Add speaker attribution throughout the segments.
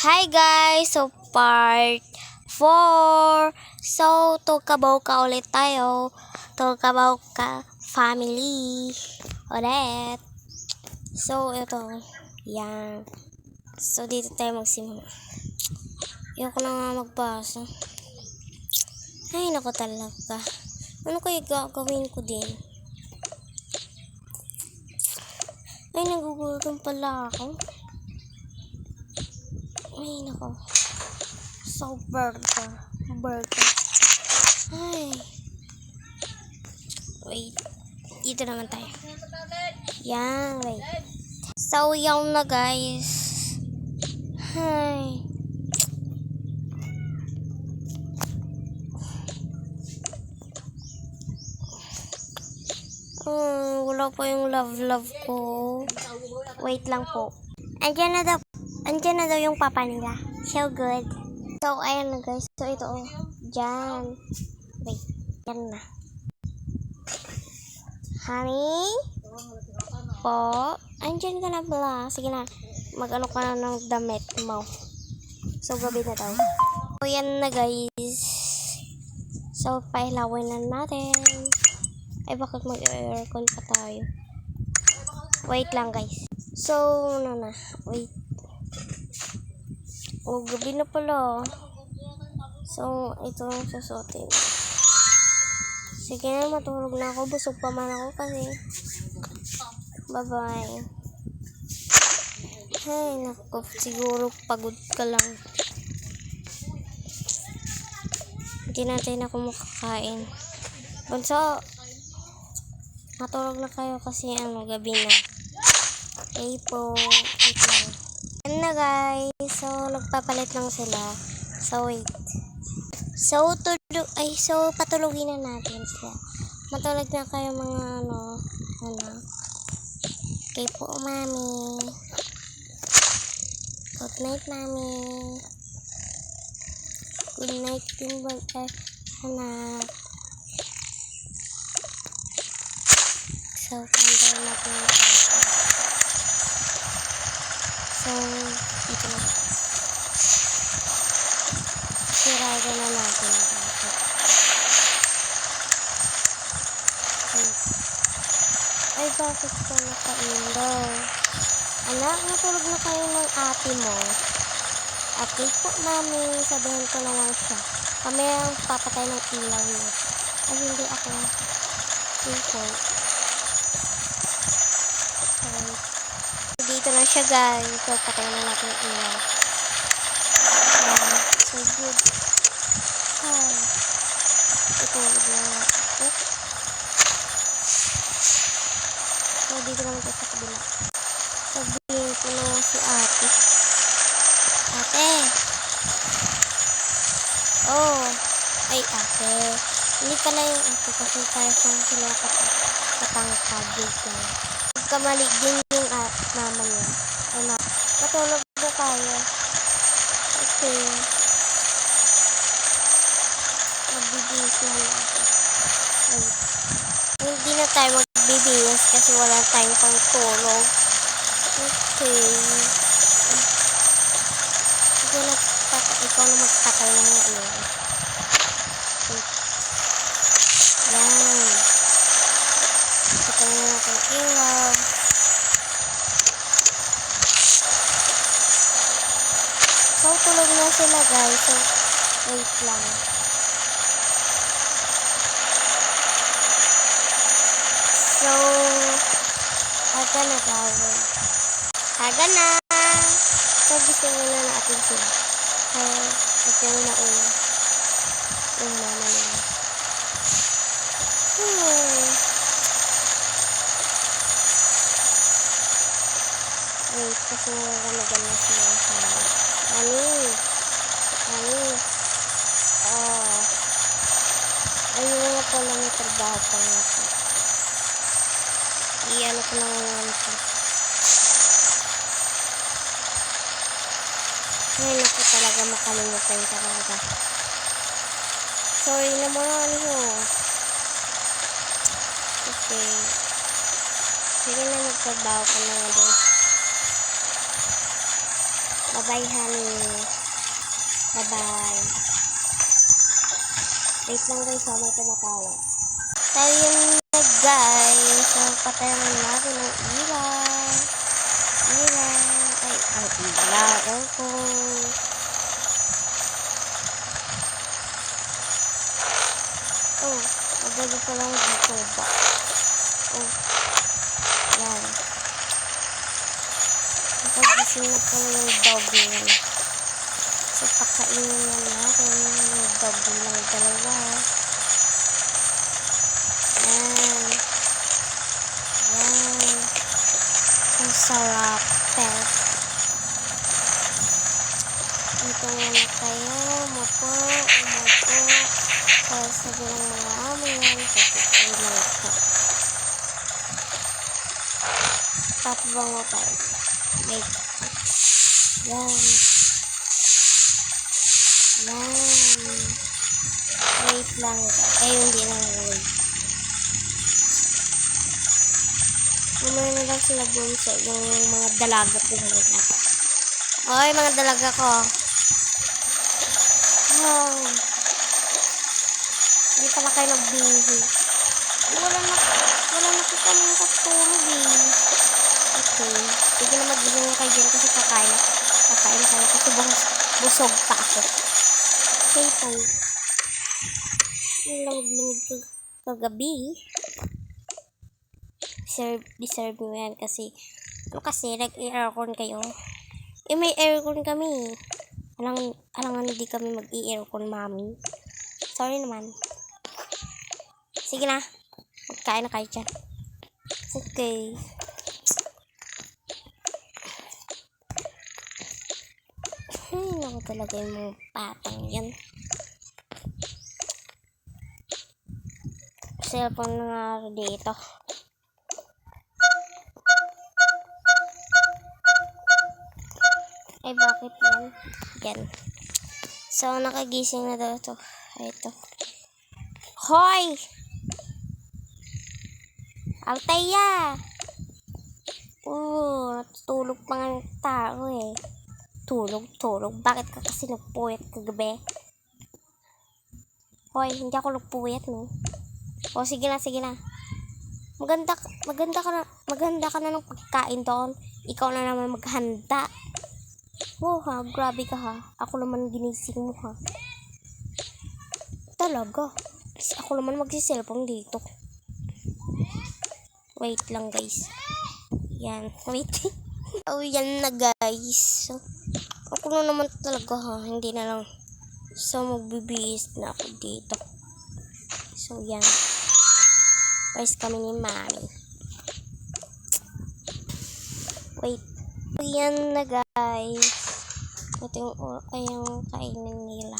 Speaker 1: Hi guys! So part 4. So Tokabaw ka ulit tayo. Tokabaw ka family. Ulit. So ito. Yan. So dito tayo magsimula. Ayoko na nga magbasa. Ay nako talaga. Ano kaya gagawin ko din? Ay nagugutom pala ako. Ay, nako. So, burger. Ay. Wait. Dito naman tayo. Yan, wait. So, yan na, guys. Ay. Wala pa yung love ko. Wait lang po. Andiyan na daw yung papa nila. So good. So, ayan na guys. So, ito oh. Diyan. Wait. Yan na. Honey? Po? Andiyan ka na pala. Sige na. Mag-ano ka na ng damit mo. So, gabi na daw. So, yan na guys. So, pailawin na natin. Ay, bakit mag-aircon pa tayo? Wait lang guys. So, ano na. Wait. Oh, gabi na pala. So, ito ang susuotin. Sige na, matulog na ako. Busog pa man ako kasi. Bye-bye. Ay, naku. Siguro pagod ka lang. Hindi natin ako makakain. Bunso, matulog na kayo kasi gabi na. Okay po. Wait lang. Yan na guys. So, nagpapalit lang sila. So, wait. So, patulogin na natin sila. Matulog na kayo mga ano. Okay po, mami. Good night, mami. Good night din ba, anak. So, panday natin yung papa. So, ito na. Sirado na natin. Ay, bakit ka naka-ilaw? Anak, natulog na kayo ng ate mo. Okay po, mami. Sabihin ko na lang siya. Kami ang papatay ng ilaw niya. Ay, hindi ako. Ito. Dito na siya guys. So, patay na natin yung ilaw. So good. Hi. Itulog na natin. So, dito naman tayo sa kabila. Sabihin ko na si ate. Ate. Oh. Ay, ate. Hindi pala yung ate kasi tayo sila katangkad dito. Kamali din yung mama niya. Ano? Matulog na tayo. Okay. Magbibihis na lang ako. Ay. Hindi na tayo magbibihis kasi wala tayong pang tulog. Okay. Sige na, ikaw na magpatay na nga yun. Okay. Yan. Patay na natin ilaw. So, tulog na sila guys. So, wait lang. So, aga na gawin. Aga na. So, gusto mo na natin sila. Ito yung nauna. Yung mama nila. Wait, kasi naganagan na sila. Ani. Oh. Ayun nga pala may trabaho pa nga ito. Iyan ko na nga ito. Ay, naku talaga makalimutan ka talaga. Sorry naman ho. Okay. Sige na magtrabaho ka na nga doon. Bye-bye, honey. Bye-bye. Wait lang guys, may tumatawag. Tayo na guys. So, patayin natin ang ilaw. Ilaw. Ay, ang ilaw. Aircon. Oh, maganda pa lang dito ba? Oh, yan. Nakagising na pala yung dog yun. So, pakainin na natin yung dog lang dalawa. Yan. Yan. Ang sarap. Pet. Dito muna kayo. Umupo. Para sa bilang mga amo yan. Pagkakay lang ito. Tapabango tayo. Wait. Yan. Yan. Wait lang. Hindi lang wait. Mamaya na lang sila bunso. Yung mga dalaga ko muna. Oy, mga dalaga ko. Wow. Hindi pala kayo nagbihis. Wala na ko kami katulog eh. Okay. Sige na magbihis na kayo dyan kasi kakain na kayo kasi busog pa ako. Okay, tayo. Ang lamig-lamig kagabi. Deserve mo yan kasi nag-aircon kayo. May aircon kami. Alangan hindi kami mag-i-aircon, mami. Sorry naman. Sige na. Magkain na kayo dyan. Okay. Naku talaga yung mga patang yan. Cellphone na nga dito. Ay, bakit yan? Yan. So, nakagising na daw ito. Ay, ito. Hoy! Altaya! Natutulog pa nga ng tao eh. Tulog. Bakit ka kasi nagpuyat kagabi? Hoy, hindi ako nagpuyat, no? O, sige na. Maganda ka na ng pagkain doon. Ikaw na naman maghanda. Oh, ha, grabe ka ha. Ako naman ginising mo ha. Talaga. Kasi ako naman magsiselfong dito. Wait lang guys. Yan. Wait. Oh, yan na guys. Ako na naman talaga ha. Hindi na lang. So, magbibihis na ako dito. So, yan. Guys, kami ni mami. Wait. Yan na guys. Ito yung kainin nila.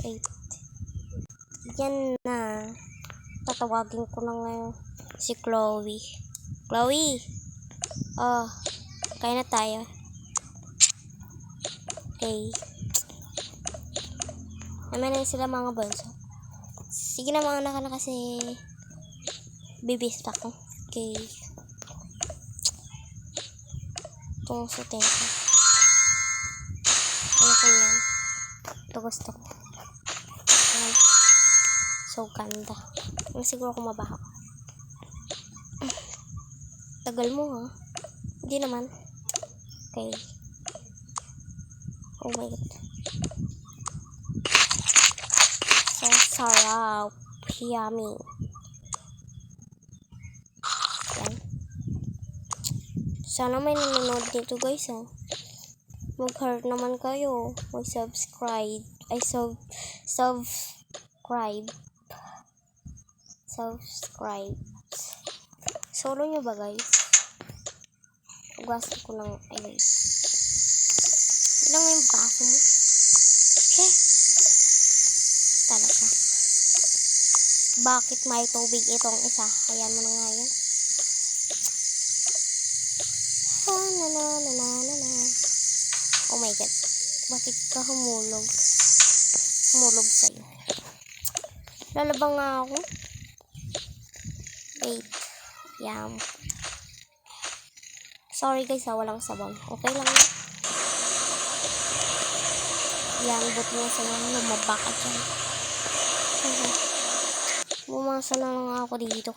Speaker 1: Wait. Yan na. Tatawagin ko na ngayon si Chloe. Chloe! Oh, kain na tayo. Okay. Naman na sila mga bunso. Sige na mga anak na kasi bibis pa ko. Okay. Tungsutin ko. Ano ko yan? Ito gusto ko. Ayan. So ganda. Siguro ko mabaho. Tagal mo ha? Hindi naman. Okay. Oh my god. So sarap. Yummy. Yan. Sana may nanonood dito guys ha. Mag-heart naman kayo. Mag-subscribe. Ay subscribe. Solo nyo ba guys? Ugasan ko ng ayun. Ilang yung baso mo? Okay. Talaga. Bakit may tubig itong isa? Ayan mo na nga yan. Oh my god. Bakit ka humulog? Humulog sa'yo. Lalabang nga ako. Wait. Yum. Sorry guys walang sabon. Okay lang yun. Yan, buti nga sa mga lumaba ka dyan. Bumasa na lang ako dito.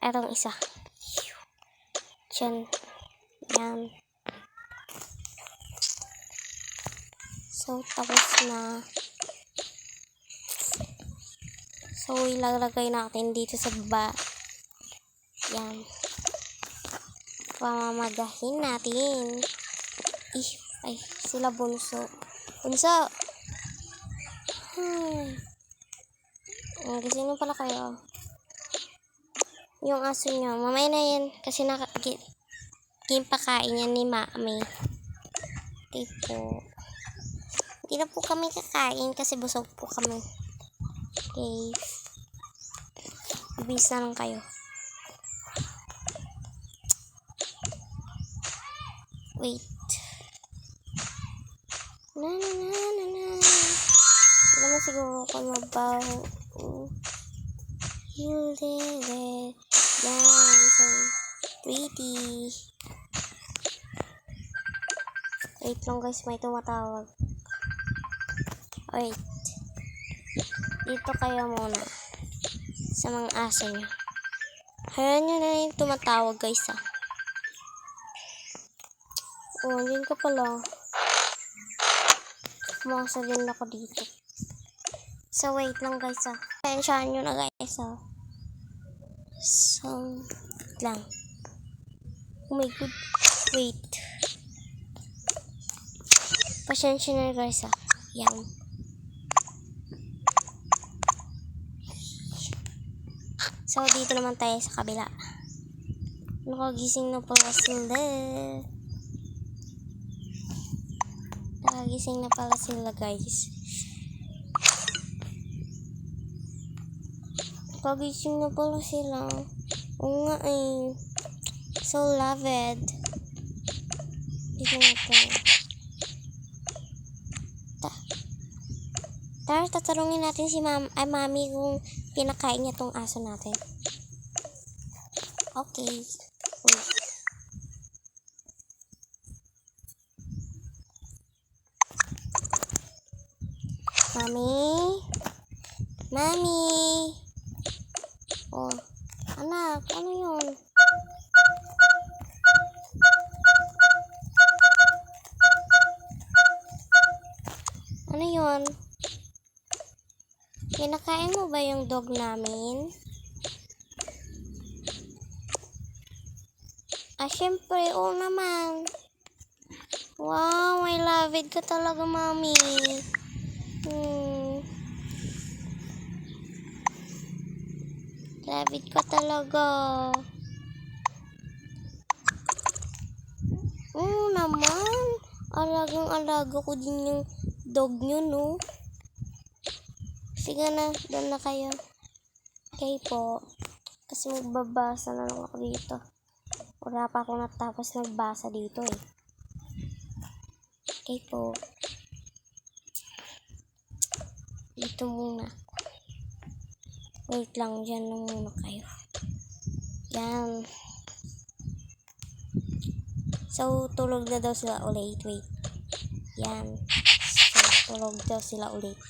Speaker 1: Etong isa. Diyan. Yan. So, tapos na. So, ilalagay natin dito sa baba. Yan. Pamamagahin natin. Ay, sila bunso. Bunso! Gising na pala kayo. Yung aso nyo. Mamaya na yan. Kasi pakain yan ni Mami. Tipo. Hindi na po kami kakain kasi busog po kami. Okay. Ibis na lang kayo. Wait. Na. Hindi naman siguro ako mabaho. You did it. Yan. So pretty. Wait lang guys. May tumatawag. Wait. Dito kayo muna. Sa mga aso nyo. Hayaan nyo na yung tumatawag guys Oh, yun ka pala. Masa din ako dito. So, wait lang guys Pensyahan nyo na guys So, wait lang. Oh my god. Wait. Pasensya na guys Yan. So, dito naman tayo sa kabila. Nakagising na pala sila. Nakagising na pala sila, guys. Nakagising na pala sila. Oo nga eh. So loved. Dito na tayo. Tara, tatanungin natin si Mami kung pinakain niya tong aso natin. Okay. Wait. Mami. Oh, anak, ano yun? Ano yun? Kinakain mo ba yung dog namin? Syempre, oo naman. Wow, I love it ka talaga, Mami. Love it ka talaga. Oo naman. Alagang-alaga ko din yung dog nyo, no? Sige na, doon na kayo. Okay po. Kasi magbabasa na lang ako dito. Wala pa ako natapos nagbasa dito eh. Okay po. Dito muna. Wait lang, dyan lang muna kayo. Yan. So, tulog na daw sila ulit. Wait. Yan. So, tulog daw sila ulit.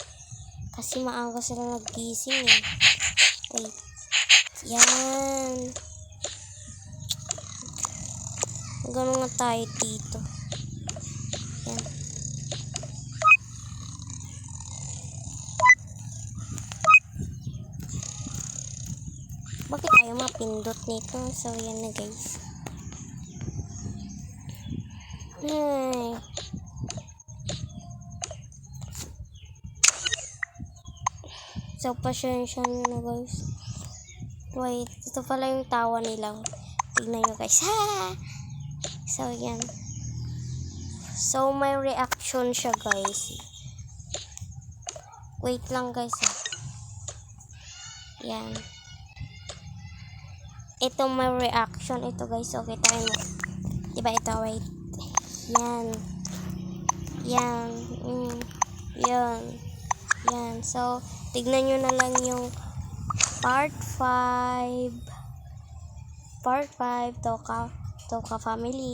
Speaker 1: Kasi maaga sila nagising eh. Wait. Yan. Ganun nga tayo dito. Yan. Bakit tayo mapindot nito? So, yan na guys. Ay. So, pasensya nyo na guys. Wait, ito pala yung tawa nila. Tignan nyo guys. Ha! So, yan. So, may reaction siya guys. Wait lang guys. Yan. Ito may reaction. Ito guys. Okay, tayo mo. Diba ito? Wait. Yan. Yan. Yan. Yan. So, tignan nyo na lang yung part 5. Part 5. to ka family.